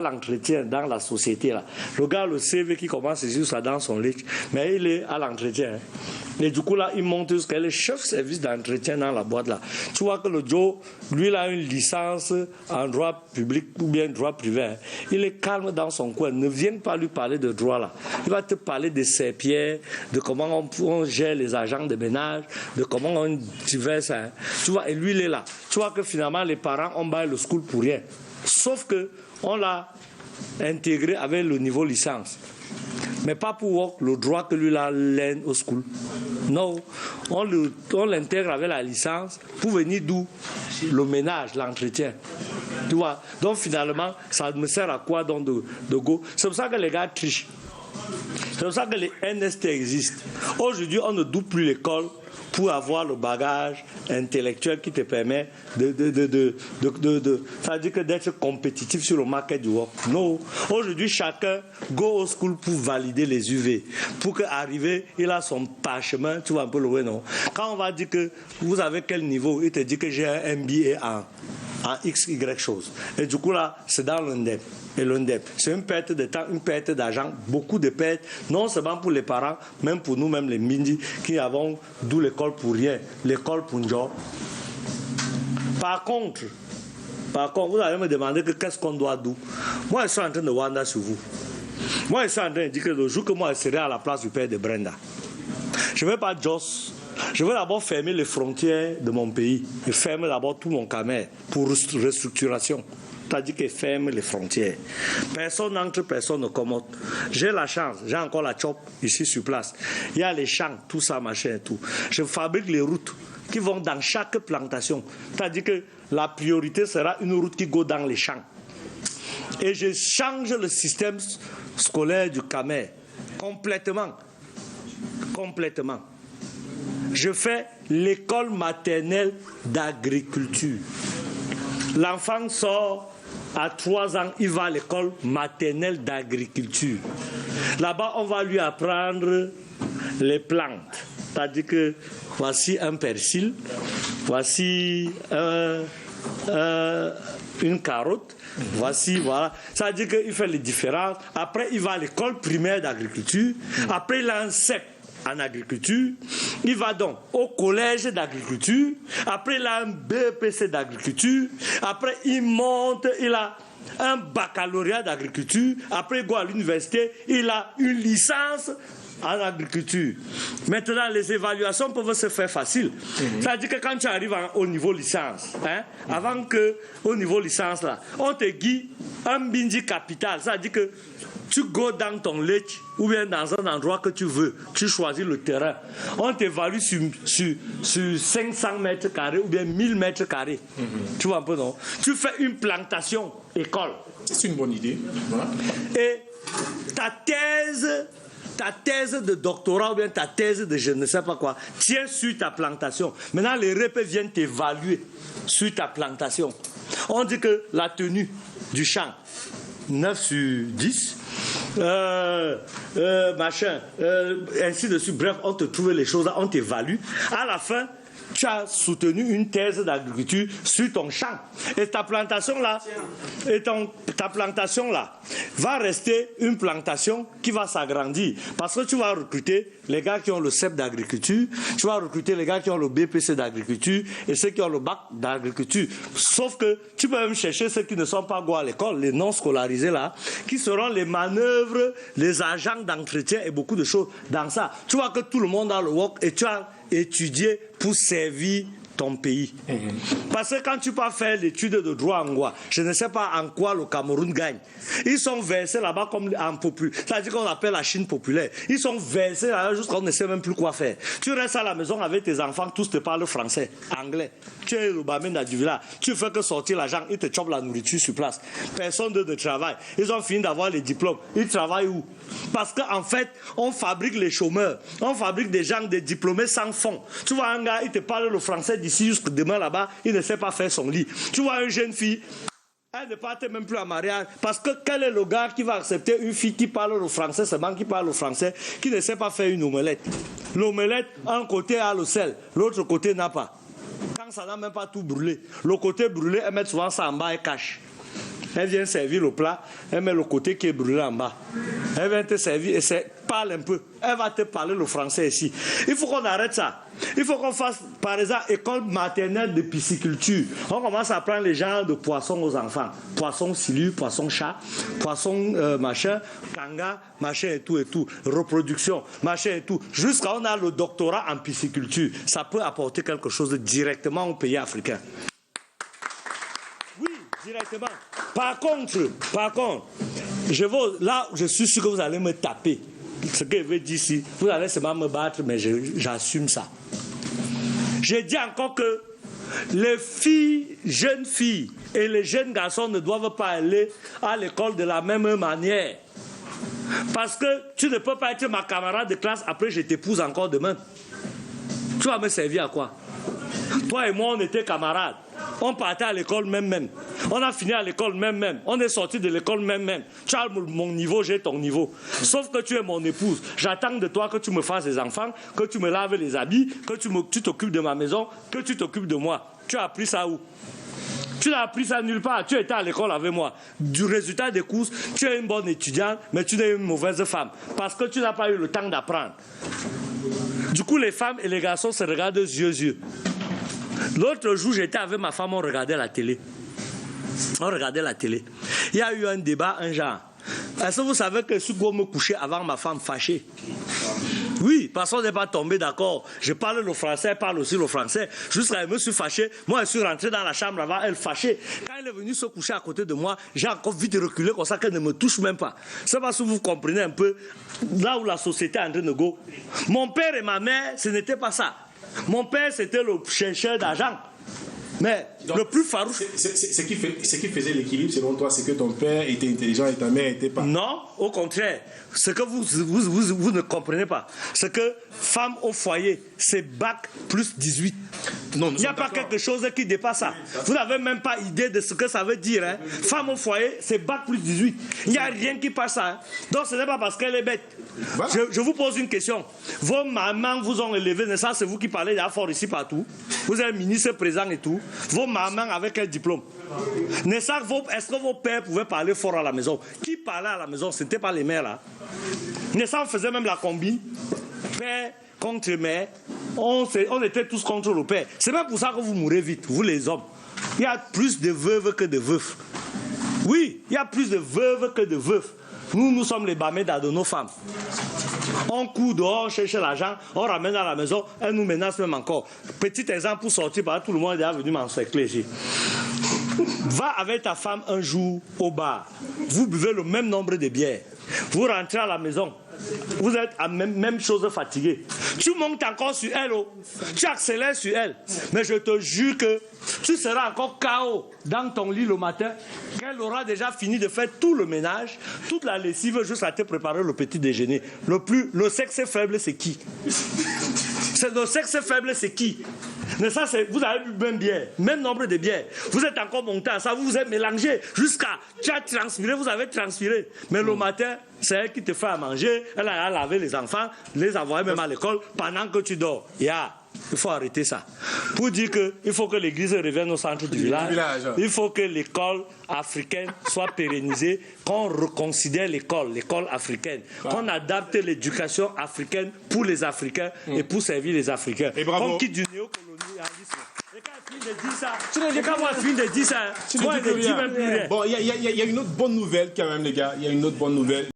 l'entretien dans la société là. Regarde le CV qui commence sur ça dans son lit, mais il est à l'entretien. Et du coup là, il montre ce qu'elle est chef service d'entretien dans la boîte là. Tu vois que le Joe, lui, il a une licence en droit public ou bien droit privé. Il est calme dans son coin. Ne viens pas lui parler de droit là. Il va te parler de ses pieds, de comment on gère les agents de ménage, de comment on diverse. Hein. Tu vois, et lui, il est là. Tu vois que finalement, les parents ont baillé le school pour rien. Sauf que on l'a intégré avec le niveau licence. Mais pas pour le droit que lui a learn au school. Non, on l'intègre avec la licence pour venir d'où? Le ménage, l'entretien. Tu vois? Donc finalement, ça me sert à quoi donc de go? C'est pour ça que les gars trichent. C'est pour ça que les NST existent. Aujourd'hui, on ne double plus l'école pour avoir le bagage intellectuel qui te permet c'est-à-dire que d'être compétitif sur le market du work. Non. Aujourd'hui, chacun go au school pour valider les UV. Pour qu'arriver, il a son parchemin, tu vois un peu le way, non? Quand on va dire que vous avez quel niveau, il te dit que j'ai un MBA en X, Y chose. Et du coup, là, c'est dans l'INDEP. Et l'INDEP, c'est une perte de temps, une perte d'argent, beaucoup de pertes, non seulement pour les parents, même pour nous-mêmes, les Mindi, qui avons d'où l'école pour rien, l'école pour un job. Par contre, vous allez me demander que qu'est-ce qu'on doit d'où. Moi, je suis en train de wonder sur vous. Moi, je suis en train de dire que le jour que moi, je serai à la place du père de Brenda, je ne vais pas Joss. Je veux d'abord fermer les frontières de mon pays. Je ferme d'abord tout mon Camer pour restructuration. C'est-à-dire que ferme les frontières. Personne n'entre, personne ne commode. J'ai la chance, j'ai encore la chop ici sur place. Il y a les champs, tout ça, machin et tout. Je fabrique les routes qui vont dans chaque plantation. C'est-à-dire que la priorité sera une route qui go dans les champs. Et je change le système scolaire du Camer complètement. Complètement. Je fais l'école maternelle d'agriculture. L'enfant sort à 3 ans, il va à l'école maternelle d'agriculture. Là-bas, on va lui apprendre les plantes. C'est-à-dire que voici un persil, voici une carotte, voici, voilà. C'est-à-dire qu'il fait les différences. Après, il va à l'école primaire d'agriculture. Après, il a un CEP en agriculture, il va donc au collège d'agriculture, après il a un BEPC d'agriculture, après il monte, il a un baccalauréat d'agriculture, après il va à l'université, il a une licence en agriculture. Maintenant, les évaluations peuvent se faire facile. C'est-à-dire que quand tu arrives au niveau licence, avant qu'au niveau licence, là, on te guide un bindi capital. C'est-à-dire que tu go dans ton lit ou bien dans un endroit que tu veux, tu choisis le terrain. On t'évalue sur 500 mètres carrés ou bien 1000 mètres carrés. Tu vois un peu, non? Tu fais une plantation école. C'est une bonne idée. Voilà. Et ta thèse de doctorat ou bien ta thèse de je ne sais pas quoi tient sur ta plantation. Maintenant, les repères viennent t'évaluer sur ta plantation. On dit que la tenue du champ, 9 sur 10, ainsi de suite. Bref, on te trouve les choses, on t'évalue. À la fin, tu as soutenu une thèse d'agriculture sur ton champ. Et ta plantation là, va rester une plantation qui va s'agrandir. Parce que tu vas recruter les gars qui ont le CEP d'agriculture, tu vas recruter les gars qui ont le BPC d'agriculture et ceux qui ont le bac d'agriculture. Sauf que tu peux même chercher ceux qui ne sont pas à l'école, les non scolarisés là, qui seront les manœuvres, les agents d'entretien et beaucoup de choses dans ça. Tu vois que tout le monde a le work et tu as étudié pour servir ton pays. Parce que quand tu vas faire l'étude de droit en quoi, je ne sais pas en quoi le Cameroun gagne. Ils sont versés là-bas comme en populaire. C'est-à-dire qu'on appelle la Chine populaire. Ils sont versés là-bas jusqu'à qu'on ne sait même plus quoi faire. Tu restes à la maison avec tes enfants, tous te parlent français, anglais. Tu es le bamenda du village. Tu fais que sortir l'argent, ils te chopent la nourriture sur place. Personne ne travaille. Ils ont fini d'avoir les diplômes. Ils travaillent où? Parce qu'en fait, on fabrique les chômeurs. On fabrique des gens, des diplômés sans fond. Tu vois un gars, il te parle le français d'ici jusqu'à demain là-bas, il ne sait pas faire son lit. Tu vois une jeune fille, elle ne part même plus en mariage. Parce que quel est le gars qui va accepter une fille qui parle le français, seulement qui parle le français, qui ne sait pas faire une omelette? L'omelette, un côté a le sel, l'autre côté n'a pas. Quand ça n'a même pas tout brûlé, le côté brûlé, elle met souvent ça en bas et cache. Elle vient servir le plat, elle met le côté qui est brûlé en bas. Elle vient te servir et parle un peu. Elle va te parler le français ici. Il faut qu'on arrête ça. Il faut qu'on fasse, par exemple, école maternelle de pisciculture. On commence à apprendre les genres de poissons aux enfants. Poisson silure, poisson chat, poisson machin, kanga, machin et tout. Reproduction, machin et tout. Jusqu'à on a le doctorat en pisciculture. Ça peut apporter quelque chose directement au pays africain. Oui, directement. Par contre, je suis sûr que vous allez me taper. Ce que je veux dire ici, vous allez seulement me battre, mais j'assume ça. J'ai dit encore que les filles, jeunes filles et les jeunes garçons ne doivent pas aller à l'école de la même manière. Parce que tu ne peux pas être ma camarade de classe, après je t'épouse encore demain. Tu vas me servir à quoi? Toi et moi, on était camarades. On partait à l'école même. On a fini à l'école même. On est sorti de l'école même. Tu as mon niveau, j'ai ton niveau. Sauf que tu es mon épouse. J'attends de toi que tu me fasses des enfants, que tu me laves les habits, que tu t'occupes de ma maison, que tu t'occupes de moi. Tu as appris ça où? Tu n'as appris ça nulle part. Tu étais à l'école avec moi. Du résultat des courses, tu es une bonne étudiante, mais tu es une mauvaise femme. Parce que tu n'as pas eu le temps d'apprendre. Du coup, les femmes et les garçons se regardent yeux. L'autre jour, j'étais avec ma femme, on regardait la télé. Il y a eu un débat, un genre. Est-ce que vous savez que je suis pour me coucher avant ma femme fâchée? Oui, parce qu'on n'est pas tombé d'accord. Je parle le français, elle parle aussi le français. Jusqu'à elle me suis fâché. Moi, je suis rentré dans la chambre avant, elle fâchée. Quand elle est venue se coucher à côté de moi, j'ai encore vite reculé comme ça qu'elle ne me touche même pas. C'est parce que vous comprenez un peu là où la société est en train de go. Mon père et ma mère, ce n'était pas ça. Mon père, c'était le chercheur d'argent. Mais donc, le plus farouche... Ce qui faisait l'équilibre, selon toi, c'est que ton père était intelligent et ta mère n'était pas... Non, au contraire. Ce que vous ne comprenez pas, c'est que femme au foyer, c'est bac plus 18. Non, il n'y a pas quelque chose qui dépasse ça. Vous n'avez même pas idée de ce que ça veut dire. Hein. Femme au foyer, c'est bac plus 18. Il n'y a rien qui passe ça. Hein. Donc ce n'est pas parce qu'elle est bête. Voilà. Je vous pose une question. Vos mamans vous ont élevé, n'est-ce pas? C'est vous qui parlez fort ici partout. Vous êtes ministre, président et tout. Vos mamans avec quel diplôme? Est-ce que vos pères pouvaient parler fort à la maison? Qui parlait à la maison? Ce n'était pas les mères là. N'est-ce pas? On faisait même la combine. Père contre mère. On était tous contre le père. C'est même pour ça que vous mourrez vite, vous les hommes. Il y a plus de veuves que de veufs. Oui, il y a plus de veuves que de veufs. Nous sommes les bamédas de nos femmes. On court dehors, on cherche l'argent, on ramène à la maison, elles nous menacent même encore. Petit exemple pour sortir, parce que tout le monde est venu m'encercler ici. Va avec ta femme un jour au bar. Vous buvez le même nombre de bières. Vous rentrez à la maison. Vous êtes à même chose fatigué. Tu montes encore sur elle, tu accélères sur elle. Mais je te jure que tu seras encore KO dans ton lit le matin. Qu'elle aura déjà fini de faire tout le ménage, toute la lessive, juste à te préparer le petit déjeuner. Le sexe faible, c'est qui? Le sexe faible, c'est qui? Mais ça, vous avez bu même bière, même nombre de bières. Vous êtes encore monté à ça, vous vous êtes mélangé jusqu'à... Tu as transpiré, vous avez transpiré. Mais le matin, c'est elle qui te fait à manger, elle a lavé les enfants, les envoyer même à l'école pendant que tu dors. Il faut arrêter ça. Pour dire qu'il faut que l'église revienne au centre du village. Il faut que l'école africaine soit pérennisée, qu'on reconsidère l'école africaine, qu'on adapte l'éducation africaine pour les Africains et pour servir les Africains. Qu'on quitte du néocolonialisme. Et quand elle finit de dire ça, moi, elle ne dit même plus rien. Bon, il y a une autre bonne nouvelle quand même, les gars. Il y a une autre bonne nouvelle.